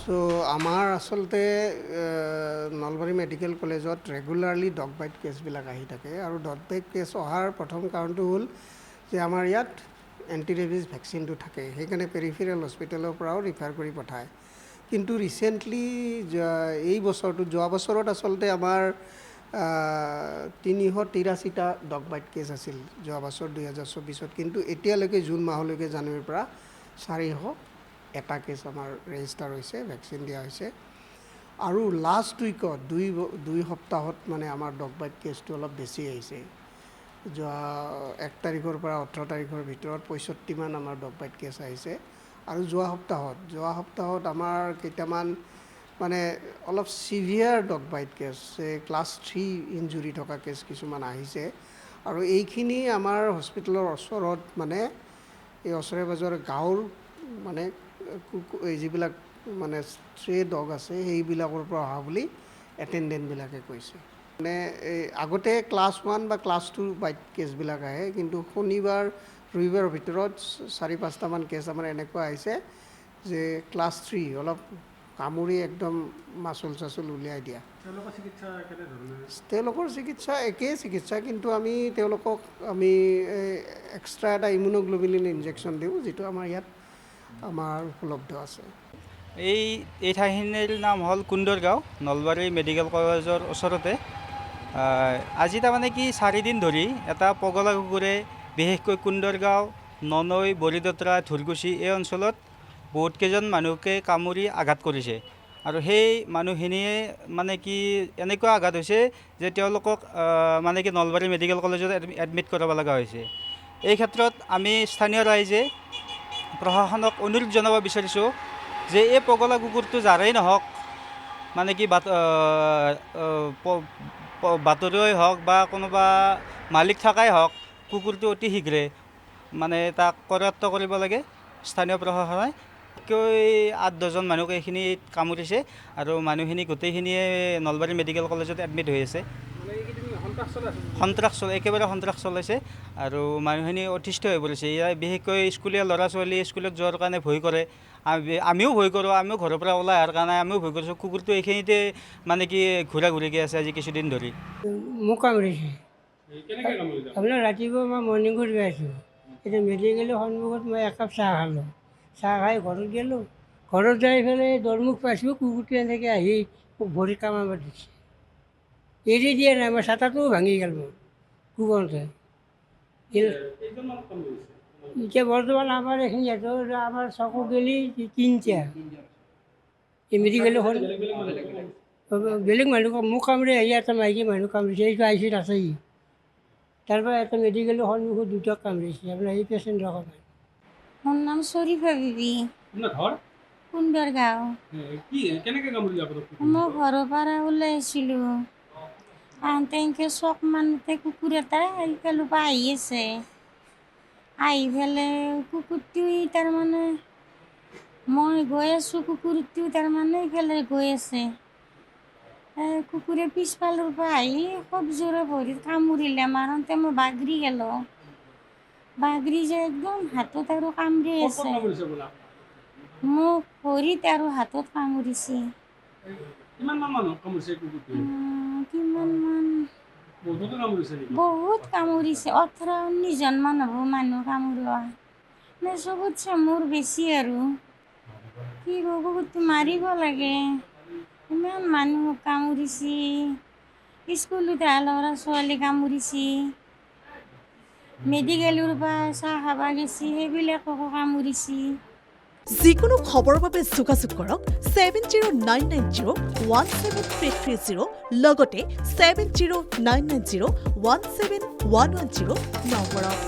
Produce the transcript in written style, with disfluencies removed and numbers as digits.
So আমাৰ আচলতে Nalbari medical কলেজত ৰেগুলাৰলি ডগ বাইট কেছবিলাক আহি থাকে আৰু ডগ বাইট কেছ অহাৰ প্ৰথম কাৰণটো হ'ল যে আমাৰ ইয়াত এণ্টি ৰেবিজ ভেকচিনটো থাকে, সেইকাৰণে পেৰিফেৰেল হস্পিটেলৰ পৰাও ৰিফাৰ কৰি পঠায়। কিন্তু ৰিচেণ্টলি এই বছৰটো যোৱা বছৰত আচলতে আমাৰ 383টা ডগ বাইট কেছ আছিল যোৱা বছৰ 2024-ত, কিন্তু এতিয়ালৈকে জুন মাহলৈকে জানুৱাৰীৰ পৰা 401টা কেছ আমাৰ ৰেজিষ্টাৰ হৈছে, ভেকচিন দিয়া হৈছে। আৰু লাষ্ট উইকত দুই সপ্তাহত মানে আমাৰ ডগ বাইট কেছটো অলপ বেছি আহিছে। যোৱা 1 তাৰিখৰ পৰা 18 তাৰিখৰ ভিতৰত 65মান আমাৰ ডগ বাইট কেছ আহিছে। আৰু যোৱা সপ্তাহত আমাৰ কেইটামান মানে অলপ severe dog bite case, class 3 injury থকা কেছ কিছুমান আহিছে। আৰু এইখিনি আমাৰ হস্পিটেলৰ ওচৰত মানে এই ওচৰে পাজৰে গাঁৱৰ মানে যিবিলাক মানে ষ্ট্ৰে ডগ আছে সেইবিলাকৰ পৰা অহা বুলি এটেণ্ডেণ্টবিলাকে কৈছে। মানে আগতে ক্লাছ 1 বা ক্লাছ 2 বাইট কেছবিলাক আহে, কিন্তু শনিবাৰ ৰবিবাৰৰ ভিতৰত 4-5টামান কেছ আমাৰ এনেকুৱা আহিছে যে ক্লাছ 3 অলপ কামুৰি একদম মাচুল উলিয়াই দিয়া। তেওঁলোকৰ চিকিৎসা একেই চিকিৎসা, কিন্তু আমি তেওঁলোকক এক্সট্ৰা এটা ইমিউনোগ্লোবুলিন ইনজেকশ্যন দিওঁ, যিটো আমাৰ ইয়াত উপলব্ধ আছে। এই ঠাইখিনিৰ নাম হ'ল কুন্দৰ গাঁও, নলবাৰী মেডিকেল কলেজৰ ওচৰতে। আজি তাৰমানে কি 4 দিন ধৰি এটা পগলা কুকুৰে বিশেষকৈ কুন্দৰ গাঁও, ননৈ, বৰিদত্ৰা, ধুৰকুচি এই অঞ্চলত বহুত কেইজন মানুহকে কামুৰি আঘাত কৰিছে। আৰু সেই মানুহখিনিয়ে মানে কি এনেকুৱা আঘাত হৈছে যে তেওঁলোকক মানে কি নলবাৰী মেডিকেল কলেজত এডমিট কৰাব লগা হৈছে। এই ক্ষেত্ৰত আমি স্থানীয় ৰাইজে প্ৰশাসনক অনুৰোধ জনাব বিচাৰিছোঁ যে এই পগলা কুকুৰটো যাৰেই নহওক, মানে কি বাতৰুৱাই হওক বা কোনোবা মালিক থকাই হওক, কুকুৰটো অতি শীঘ্ৰে মানে তাক কৰায়ত্ব কৰিব লাগে স্থানীয় প্ৰশাসনে। কিয় 8-10জন মানুহক এইখিনি কামুৰিছে আৰু মানুহখিনি গোটেইখিনিয়ে নলবাৰী মেডিকেল কলেজত এডমিট হৈ আছে। একেবাৰে সন্ত্ৰাস চলাইছে আৰু মানুহখিনি অতিষ্ঠ হৈ পৰিছে। ইয়াৰ বিশেষকৈ স্কুলীয়া ল'ৰা ছোৱালী স্কুলত যোৱাৰ কাৰণে ভয় কৰে, আমিও ভয় কৰোঁ। আমিও ঘৰৰ পৰা ওলাই অহাৰ কাৰণে আমিও ভয় কৰিছোঁ। কুকুৰটো এইখিনিতে মানে কি ঘূৰি আছে আজি কিছুদিন ধৰি। মোক কামুৰিছে আপোনাৰ ৰাতিপুৱা মই মৰ্ণিং ৱাক গৈ আছোঁ, এতিয়া মেডিকেলৰ সন্মুখত মই একাপ চাহ খালোঁ, চাহ খাই ঘৰত গ'লোঁ। ঘৰত যাই পেলাই দৰমুখ পাইছোঁ, কুকুৰটো এনেকৈ আহি মোক ভৰি কামাব দিছে, এৰি দিয়া নাই। মই চাটাটোও ভাঙি গ'ল মোৰ কুকুৰতে। এতিয়া বৰ্তমান আমাৰ এইখিনি আমাৰ চকু গেলি 3টা এই মেডিকেলৰ বেলেগ মানুহ মোক কামুৰি আহি এটা মাইকী মানুহ কামুৰিছে, এইটো আইচিউত আছেহি। তাৰপৰা এটা মেডিকেলৰ সন্মুখত 2টাক কামুৰিছে, আপোনাৰ এই পেচেণ্টৰ কাৰণে। মোৰ নাম শৰীফা বিবি, কুন্দৰ গাঁও। মই ঘৰৰ পৰা ওলাইছিলোঁ, তেনেকৈ চক মানোতে কুকুৰ এটা এইফালৰ পৰা আহি আছে। আহি পেলাই কুকুৰটো তাৰমানে মই গৈ আছোঁ, কুকুৰটো তাৰমানে এইফালে গৈ আছে। কুকুৰে পিছফালৰ পৰা আহি খুব জোৰে ভৰিত কামুৰিলে, মাৰোঁতে মই বাগৰি গ'লোঁ। বাগৰি যায় একদম হাতত আৰু কামুৰি আছে, মোক ভৰিত আৰু হাতত কামুৰিছে। কিমানমান বহুত কামুৰিছে, 18-19জনমান হ'ব মানুহ কামোৰোৱা। চবতছে মোৰ বেছি আৰু কি কুকুৰটো মাৰিব লাগে, ইমান মানুহক কামুৰিছে। স্কুলত অহা ল'ৰা ছোৱালী কামুৰিছে, মেডিকেলৰ পৰা চাহ খাব গৈছে সেইবিলাককো কামুৰিছে। যিকোনো খবৰৰ বাবে যোগাযোগ কৰক 7099017330 লগতে 7099017110 নম্বৰত।